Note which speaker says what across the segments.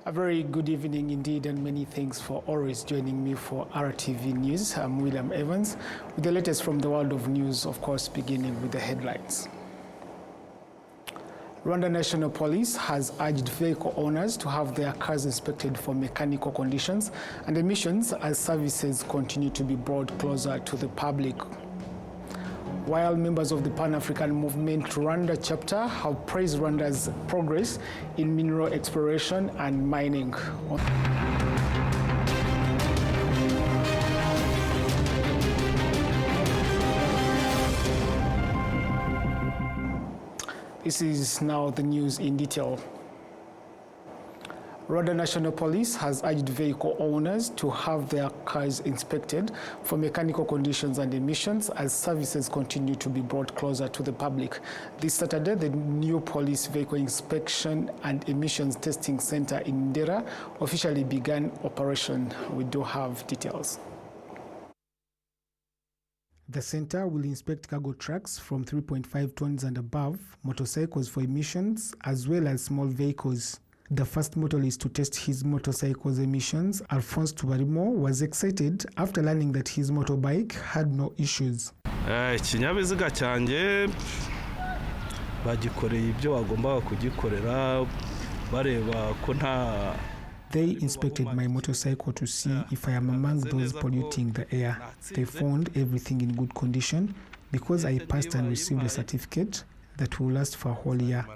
Speaker 1: A very good evening indeed, and many thanks for always joining me for RwandaTV News. I'm William Evans with the latest from the world of news, of course, beginning with the headlines. Rwanda National Police has urged vehicle owners to have their cars inspected for mechanical conditions and emissions as services continue to be brought closer to the public. While members of the Pan-African Movement Rwanda chapter have praised Rwanda's progress in mineral exploration and mining. This is now the news in detail. Rwanda National Police has urged vehicle owners to have their cars inspected for mechanical conditions and emissions as services continue to be brought closer to the public. This Saturday, the new Police Vehicle Inspection and Emissions Testing Center in Ndera officially began operation. We do have details. The center will inspect cargo trucks from 3.5 tons and above, motorcycles for emissions, as well as small vehicles. The first motorist to test his motorcycle's emissions, Alphonse Tubarimo, was excited after learning that his motorbike had no issues.
Speaker 2: Ikinyabiziga cyanjye bagikoreye ibyo bagombaga kugikorera bareba ko nta.
Speaker 1: They inspected my motorcycle to see if I am among those polluting the air. They found everything in good condition because I passed and received a certificate that will last for a whole year.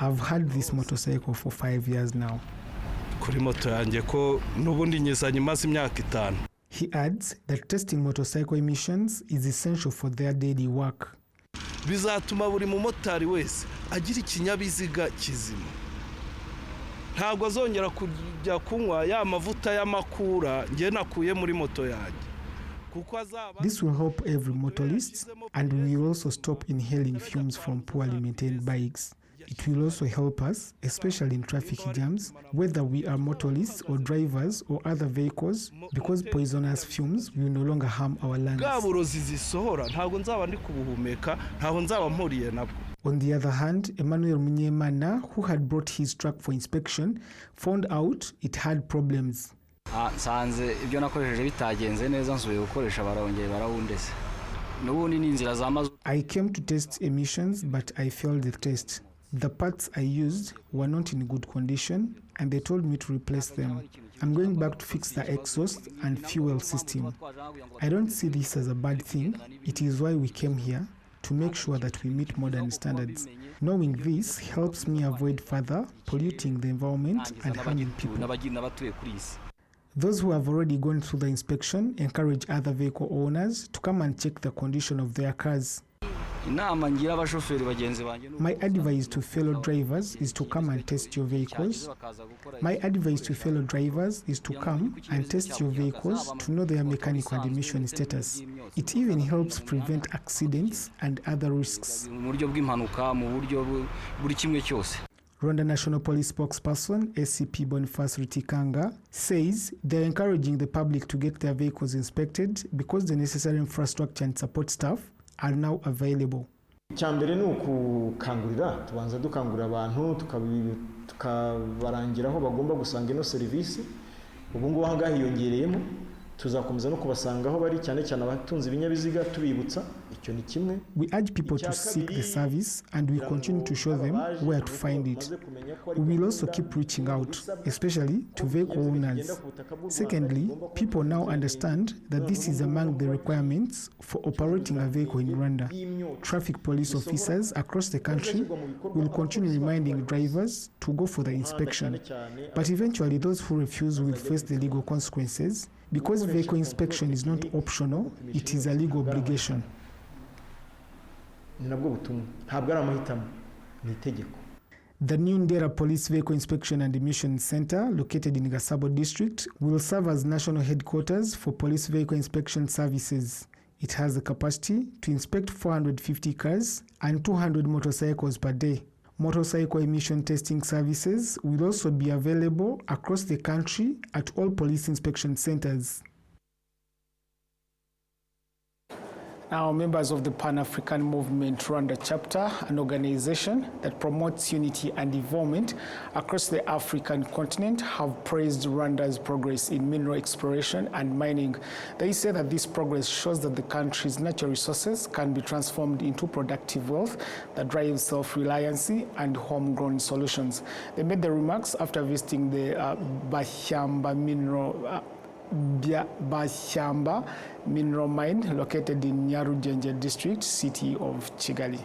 Speaker 1: I've had this motorcycle for 5 years now. He adds that testing motorcycle emissions is essential for their daily work.
Speaker 2: Bizatuma buri mumotari wese agira ikinyabiziga kizima. Ntabwo azongera kujya kunywa ya mavuta y'amakura ngiye nakuye muri moto yanjye.
Speaker 1: This will help every motorist, and we will also stop inhaling fumes from poorly maintained bikes. It will also help us, especially in traffic jams, whether we are motorists or drivers or other vehicles, because poisonous fumes will no longer harm our lungs. On the other hand, Emmanuel Munyemana, who had brought his truck for inspection, found out it had problems. I came to test emissions, but I failed the test. The parts I used were not in good condition, and they told me to replace them. I'm going back to fix the exhaust and fuel system. I don't see this as a bad thing. It is why we came here, to make sure that we meet modern standards. Knowing this helps me avoid further polluting the environment and harming people. Those who have already gone through the inspection encourage other vehicle owners to come and check the condition of their cars. My advice to fellow drivers is to come and test your vehicles. My advice to fellow drivers is to come and test your vehicles to know their mechanical and emission status. It even helps prevent accidents and other risks. Rwanda National Police spokesperson SCP Boniface Rutikanga says they're encouraging the public to get their vehicles inspected because the necessary infrastructure and support staff are now available.
Speaker 3: Icyambere ni ukukangurira tubanza dukangurira abantu tukabarangira aho bagomba gusanga ino service ubu ngo hangahe yongereyemo tuzakomeza no kubasanga aho bari cyane cyane abatunze ibinyabiziga tubibutsa icyo ni kimwe. We urge people to seek the service and we continue to show them where to find it. We will also keep reaching out, especially to vehicle owners. Secondly, people now understand that this is among the requirements for operating a vehicle in Rwanda. Traffic police officers across the country will continue reminding drivers to go for the inspection. But eventually those who refuse will face the legal consequences. Because vehicle inspection is not optional, it is a legal obligation. The new Ndera Police Vehicle Inspection and Emission Center, located in Gasabo District, will serve as national headquarters for police vehicle inspection services. It has the capacity to inspect 450 cars and 200 motorcycles per day. Motorcycle emission testing services will also be available across the country at all police inspection centers.
Speaker 1: Now, members of the Pan-African Movement Rwanda chapter, an organization that promotes unity and involvement across the African continent, have praised Rwanda's progress in mineral exploration and mining. They say that this progress shows that the country's natural resources can be transformed into productive wealth that drives self-reliance and homegrown solutions. They made the remarks after visiting the Bashyamba mineral mine located in Nyarugenge district, city of Kigali.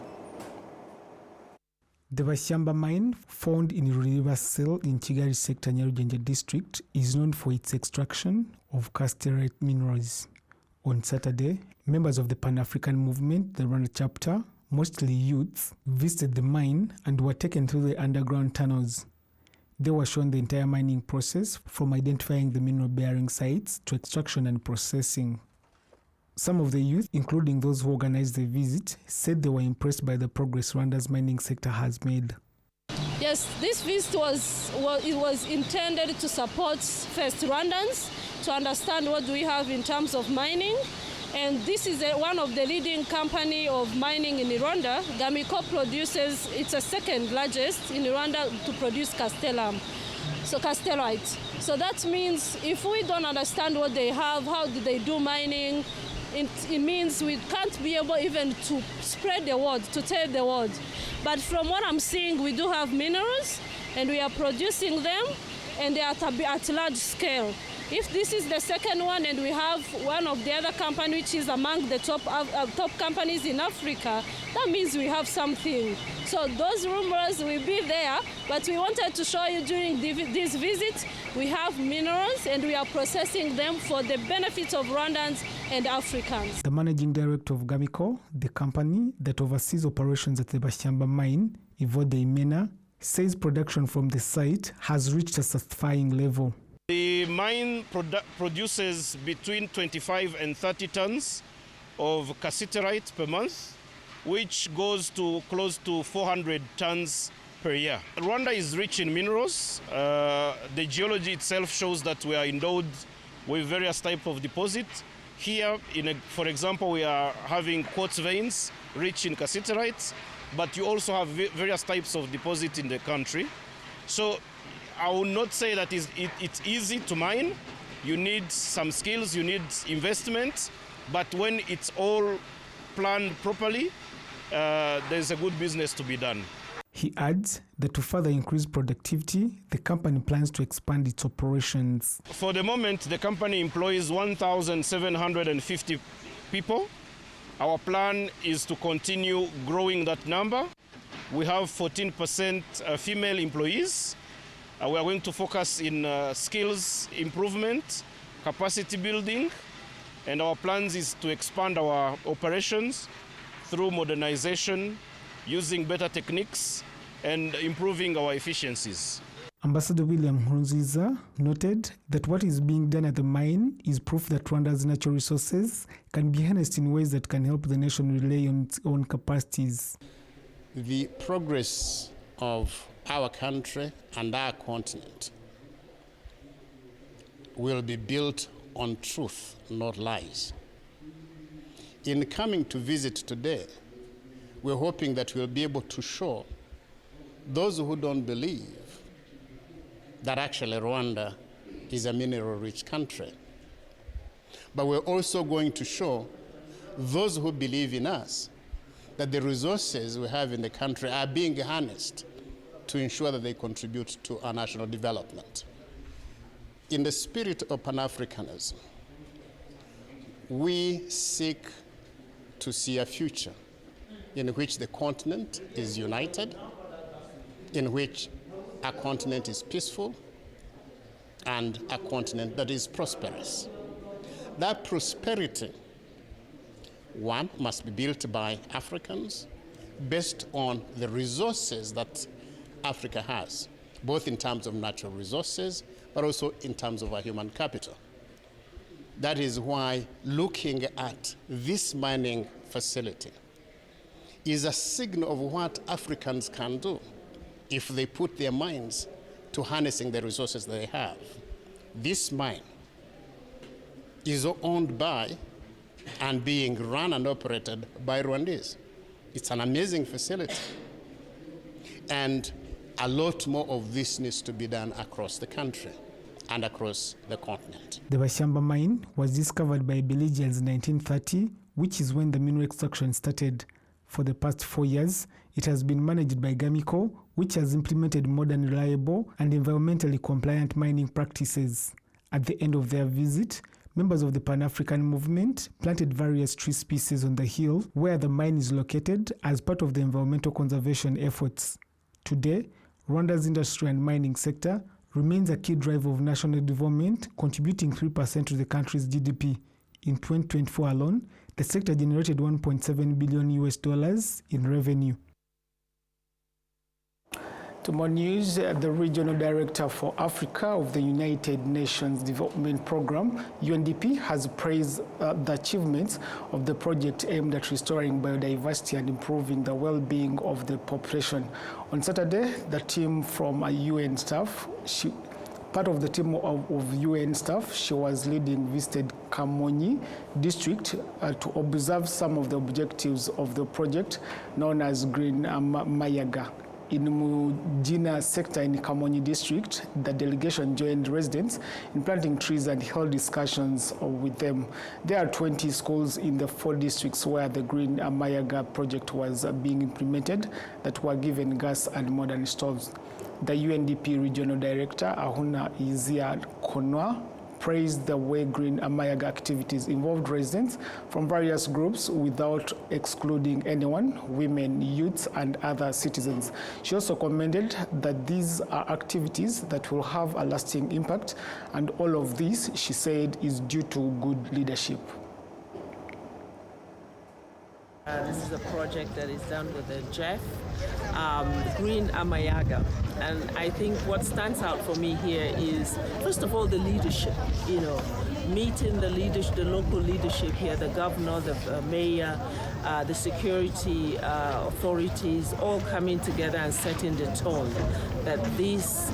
Speaker 1: The Bashyamba mine, found in River Cell in Kigali sector, Nyarugenge district, is known for its extraction of casterite minerals. On Saturday, members of the Pan-African Movement, the Rwanda chapter, mostly youths, visited the mine and were taken through the underground tunnels. They were shown the entire mining process, from identifying the mineral-bearing sites to extraction and processing. Some of the youth, including those who organized the visit, said they were impressed by the progress Rwanda's mining sector has made.
Speaker 4: Yes, this visit was intended to support first Rwandans, to understand what do we have in terms of mining. And this is one of the leading company of mining in Rwanda. Gamiko produces, it's the second largest in Rwanda to produce castellite. So that means if we don't understand what they have, how do they do mining, it means we can't be able even to spread the word, to tell the word. But from what I'm seeing, we do have minerals and we are producing them, and they are at large scale. If this is the second one and we have one of the other companies which is among the top companies in Africa, that means we have something. So those rumors will be there, but we wanted to show you during this visit, we have minerals and we are processing them for the benefit of Rwandans and Africans.
Speaker 1: The managing director of Gamiko, the company that oversees operations at the Bashyamba mine, Ivode Imena, says production from the site has reached a satisfying level.
Speaker 5: The mine produces between 25 and 30 tons of cassiterite per month, which goes to close to 400 tons per year. Rwanda is rich in minerals. The geology itself shows that we are endowed with various types of deposits. Here, for example, we are having quartz veins rich in cassiterite, but you also have various types of deposits in the country. So I will not say that it's easy to mine. You need some skills, you need investment, but when it's all planned properly, there's a good business to be done.
Speaker 1: He adds that to further increase productivity, the company plans to expand its operations.
Speaker 5: For the moment, the company employs 1,750 people. Our plan is to continue growing that number. We have 14% female employees. We are going to focus in skills improvement, capacity building, and our plans is to expand our operations through modernization, using better techniques, and improving our efficiencies.
Speaker 1: Ambassador William Nkurunziza noted that what is being done at the mine is proof that Rwanda's natural resources can be harnessed in ways that can help the nation rely on its own capacities.
Speaker 6: The progress of our country and our continent will be built on truth, not lies. In coming to visit today, we're hoping that we'll be able to show those who don't believe that actually Rwanda is a mineral-rich country. But we're also going to show those who believe in us that the resources we have in the country are being harnessed to ensure that they contribute to our national development. In the spirit of Pan-Africanism, we seek to see a future in which the continent is united, in which a continent is peaceful, and a continent that is prosperous. That prosperity, one, must be built by Africans based on the resources that Africa has, both in terms of natural resources, but also in terms of our human capital. That is why looking at this mining facility is a signal of what Africans can do if they put their minds to harnessing the resources they have. This mine is owned by and being run and operated by Rwandese. It's an amazing facility. And a lot more of this needs to be done across the country and across the continent.
Speaker 1: The Bashamba mine was discovered by Belgians in 1930, which is when the mineral extraction started. For the past 4 years, it has been managed by Gamico, which has implemented modern, reliable, and environmentally compliant mining practices. At the end of their visit, members of the Pan-African movement planted various tree species on the hill where the mine is located as part of the environmental conservation efforts. Today, Rwanda's industry and mining sector remains a key driver of national development, contributing 3% to the country's GDP. In 2024 alone, the sector generated $1.7 billion in revenue. To more news, the Regional Director for Africa of the United Nations Development Programme, UNDP, has praised the achievements of the project aimed at restoring biodiversity and improving the well-being of the population. On Saturday, the team from a UN staff, part of the team of UN staff she was leading, visited Kamonyi district to observe some of the objectives of the project known as Green Mayaga. In Mujina sector in Kamonyi district, the delegation joined residents in planting trees and held discussions with them. There are 20 schools in the 4 districts where the Green Mayaga project was being implemented that were given gas and modern stoves. The UNDP Regional Director, Ahuna Izia Konwa, praised the way Green Mayaga activities involved residents from various groups without excluding anyone, women, youths, and other citizens. She also commended that these are activities that will have a lasting impact, and all of this, she said, is due to good leadership.
Speaker 7: This is a project that is done with the Jeff, Green Mayaga. And I think what stands out for me here is, first of all, the leadership, meeting the leadership, the local leadership here, the governor, the mayor, the security authorities, all coming together and setting the tone that this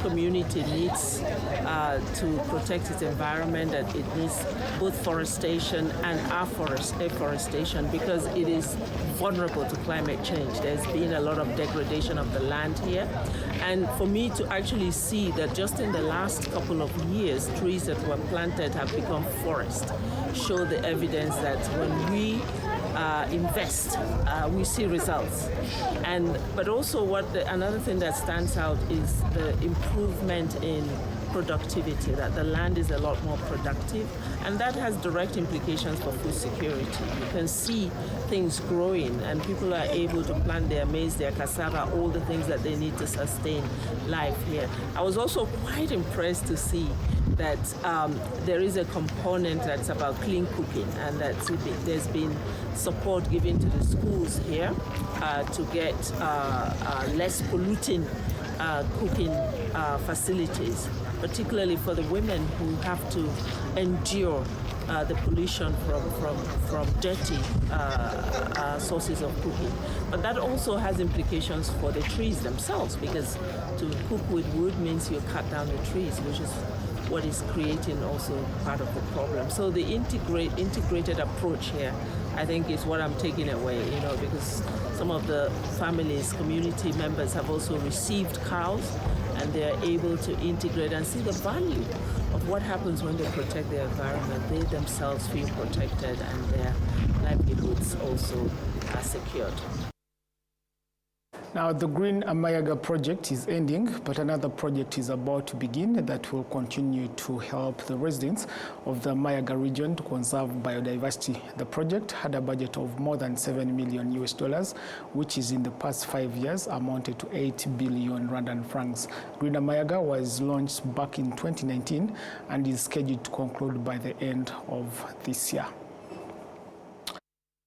Speaker 7: community needs to protect its environment, that it needs both forestation and afforestation because it is vulnerable to climate change. There's been a lot of degradation of the land here. And for me to actually see that just in the last couple of years, trees that were planted have become forest, show the evidence that when we invest, we see results. But also another thing that stands out is the improvement in productivity, that the land is a lot more productive, and that has direct implications for food security. You can see things growing and people are able to plant their maize, their cassava, all the things that they need to sustain life here. I was also quite impressed to see that there is a component that's about clean cooking, and that there's been support given to the schools here to get less polluting cooking facilities, particularly for the women who have to endure the pollution from dirty sources of cooking. But that also has implications for the trees themselves, because to cook with wood means you cut down the trees, which is what is creating also part of the problem. So the integrated approach here, I think, is what I'm taking away, because some of the families, community members have also received cows, and they're able to integrate and see the value of what happens when they protect their environment. They themselves feel protected and their livelihoods also are secured.
Speaker 1: Now, the Green Mayaga project is ending, but another project is about to begin that will continue to help the residents of the Mayaga region to conserve biodiversity. The project had a budget of more than $7 million, which is in the past 5 years amounted to 8 billion Rwandan francs. Green Mayaga was launched back in 2019 and is scheduled to conclude by the end of this year.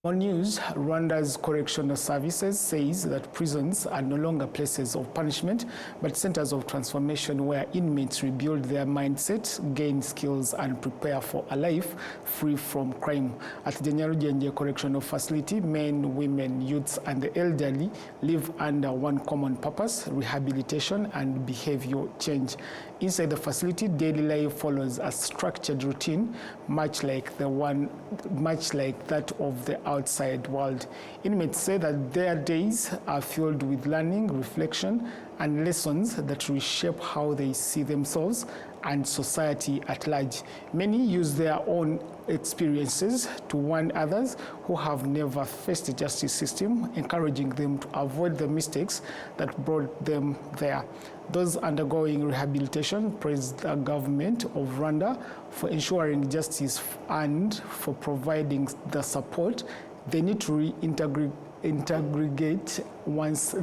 Speaker 1: On news, Rwanda's correctional services says that prisons are no longer places of punishment, but centers of transformation where inmates rebuild their mindset, gain skills, and prepare for a life free from crime. At the Nyarugenje Correctional Facility, men, women, youths, and the elderly live under one common purpose: rehabilitation and behavior change. Inside the facility, daily life follows a structured routine, much like that of the outside world. Inmates say that their days are filled with learning, reflection, and lessons that reshape how they see themselves and society at large. Many use their own experiences to warn others who have never faced the justice system, encouraging them to avoid the mistakes that brought them there. Those undergoing rehabilitation praise the government of Rwanda for ensuring justice and for providing the support they need to reintegrate once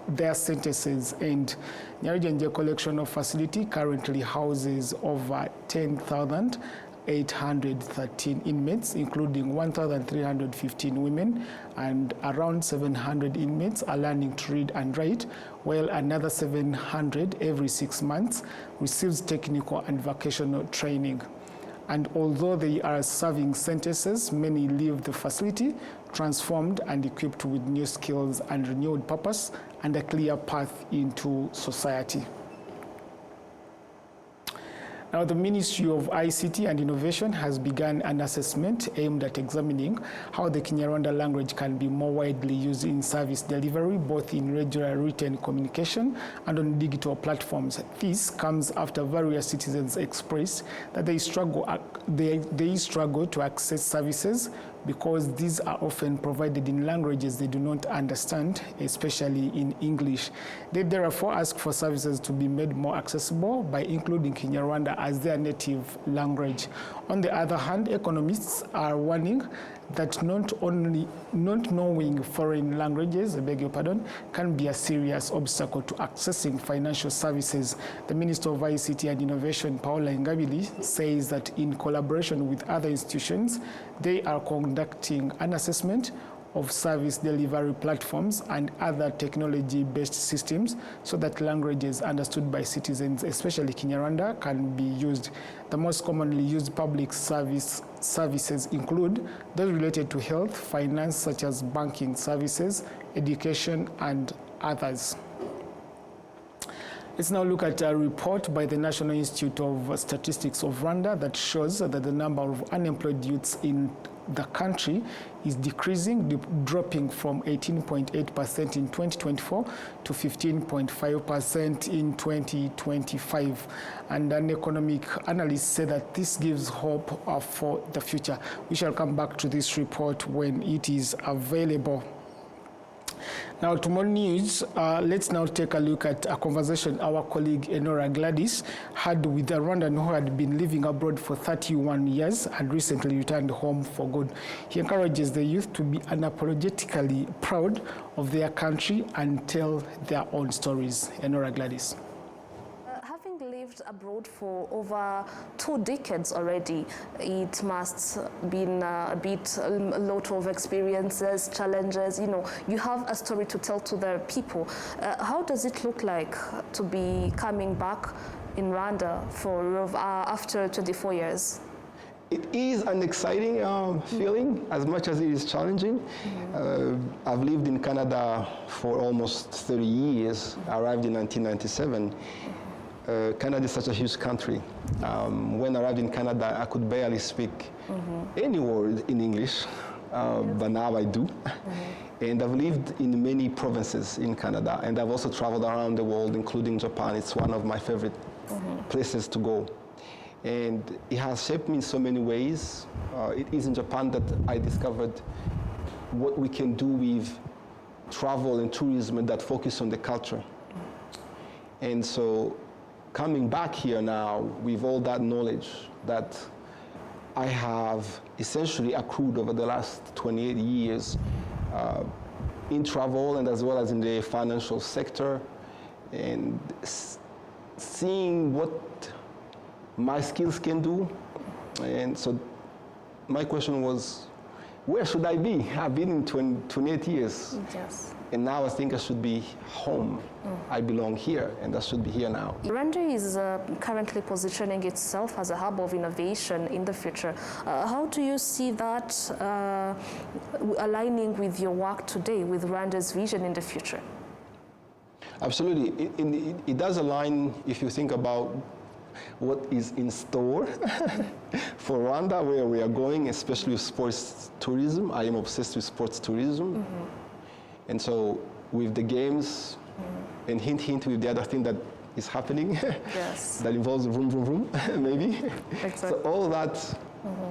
Speaker 1: their sentences end. Nyarugenje Correctional Facility currently houses over 10,813 inmates, including 1,315 women, and around 700 inmates are learning to read and write, while another 700 every 6 months receives technical and vocational training. And although they are serving sentences, many leave the facility transformed and equipped with new skills and renewed purpose and a clear path into society. Now, the Ministry of ICT and Innovation has begun an assessment aimed at examining how the Kinyarwanda language can be more widely used in service delivery, both in regular written communication and on digital platforms. This comes after various citizens expressed that they struggle to access services because these are often provided in languages they do not understand, especially in English. They therefore ask for services to be made more accessible by including Kinyarwanda as their native language. On the other hand, economists are warning that not knowing foreign languages, can be a serious obstacle to accessing financial services. The Minister of ICT and Innovation, Paula Ingabili, says that in collaboration with other institutions, they are conducting an assessment of service delivery platforms and other technology-based systems so that languages understood by citizens, especially Kinyarwanda, can be used. The most commonly used public services include those related to health, finance, such as banking services, education, and others. Let's now look at a report by the National Institute of Statistics of Rwanda that shows that the number of unemployed youths in the country is decreasing, dropping from 18.8% in 2024 to 15.5% in 2025. And an economic analyst said that this gives hope for the future. We shall come back to this report when it is available. Now, to more news, let's now take a look at a conversation our colleague Enora Gladys had with a Rwandan who had been living abroad for 31 years and recently returned home for good. He encourages the youth to be unapologetically proud of their country and tell their own stories. Enora Gladys.
Speaker 8: Having lived abroad for over 2 decades already, it must been a lot of experiences, challenges. You know, you have a story to tell to the people. How does it look like to be coming back in Rwanda after 24 years?
Speaker 9: It is an exciting feeling, as much as it is challenging. I've lived in Canada for almost 30 years. I arrived in 1997. Canada is such a huge country. When I arrived in Canada, I could barely speak any word in English, but now I do. And I've lived in many provinces in Canada, and I've also traveled around the world, including Japan. It's one of my favorite places to go. And it has shaped me in so many ways. It is in Japan that I discovered what we can do with travel and tourism that focus on the culture. And so coming back here now with all that knowledge that I have essentially accrued over the last 28 years in travel and as well as in the financial sector, and seeing what my skills can do. And so my question was, where should I be? I've been in 28 years.
Speaker 8: Yes.
Speaker 9: And now I think I should be home. I belong here, and I should be here now.
Speaker 8: Rwanda is currently positioning itself as a hub of innovation in the future. How do you see that aligning with your work today, with Rwanda's vision in the future?
Speaker 9: Absolutely. It does align if you think about what is in store for Rwanda, where we are going, especially with sports tourism. I am obsessed with sports tourism. And so with the games, and hint, hint, with the other thing that is happening,
Speaker 8: yes.
Speaker 9: that involves vroom, vroom, vroom, maybe.
Speaker 8: Exactly.
Speaker 9: So all that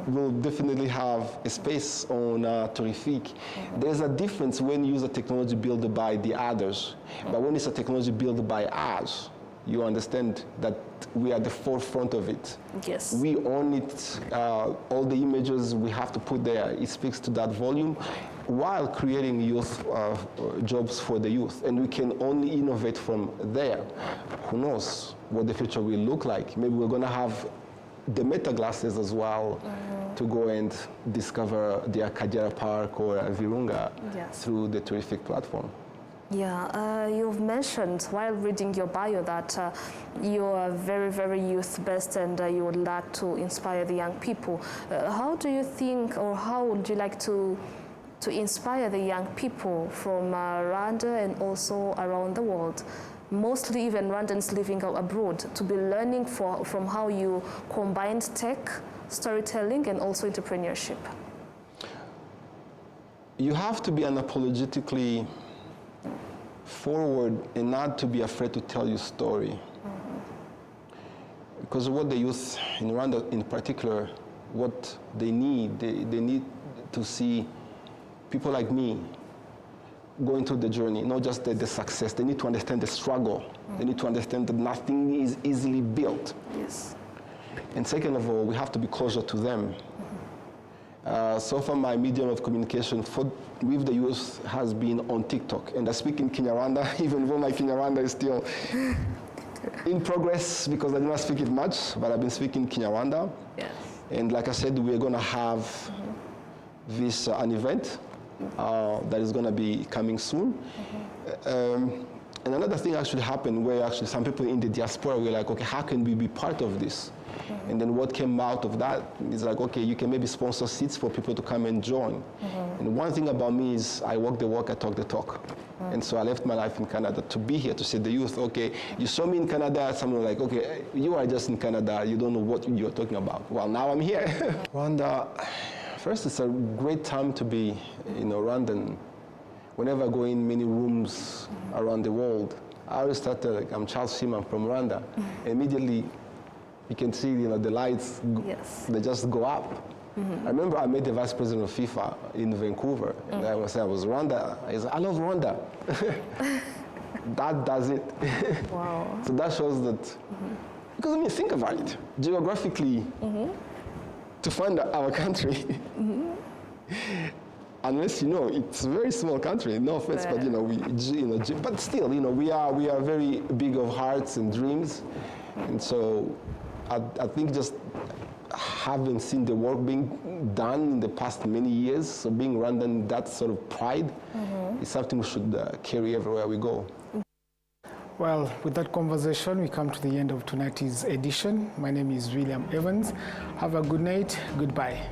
Speaker 9: will definitely have a space on Terrific. There's a difference when you use a technology built by the others, but when it's a technology built by us, you understand that we are the forefront of it.
Speaker 8: Yes.
Speaker 9: We own it, all the images we have to put there, it speaks to that volume, while creating youth jobs for the youth. And we can only innovate from there. Who knows what the future will look like? Maybe we're gonna have the meta glasses as well to go and discover the Akagera Park or Virunga
Speaker 8: yes.
Speaker 9: through the Terrific platform.
Speaker 8: Yeah, you've mentioned while reading your bio that you are very, very youth-based and you would like to inspire the young people. How do you think, or how would you like to inspire the young people from Rwanda and also around the world? Mostly even Rwandans living abroad, to be learning from how you combined tech, storytelling, and also entrepreneurship.
Speaker 9: You have to be unapologetically forward and not to be afraid to tell your story. Because what the youth in Rwanda in particular, what they need, they need to see people like me going through the journey, not just the success. They need to understand the struggle. They need to understand that nothing is easily built.
Speaker 8: Yes.
Speaker 9: And second of all, we have to be closer to them. So far, my medium of communication with the youth has been on TikTok. And I speak in Kinyarwanda, even though my Kinyarwanda is still in progress because I do not speak it much, but I've been speaking Kinyarwanda.
Speaker 8: Yes.
Speaker 9: And like I said, we're going to have this an event that is going to be coming soon. And another thing actually happened where actually some people in the diaspora were like, okay, how can we be part of this? And then what came out of that is like, okay, you can maybe sponsor seats for people to come and join. And one thing about me is I walk the walk, I talk the talk. And so I left my life in Canada to be here, to say the youth, okay, you saw me in Canada, someone like, okay, you are just in Canada, you don't know what you're talking about. Well, now I'm here. Rwanda, first, it's a great time to be, Rwandan. Whenever I go in many rooms around the world, I always start like, I'm Charles Shima, I'm from Rwanda. Immediately, you can see, the lights, they just go up. I remember I met the vice president of FIFA in Vancouver, and I was saying, I was Rwanda. I said, I love Rwanda. That does it.
Speaker 8: Wow. So
Speaker 9: that shows that, because think about it, geographically, to find our country, unless it's a very small country. No offense, but but still, we are very big of hearts and dreams, and so I think just having seen the work being done in the past many years, so being Rwandan, that sort of pride is something we should carry everywhere we go.
Speaker 1: Well, with that conversation, we come to the end of tonight's edition. My name is William Evans. Have a good night. Goodbye.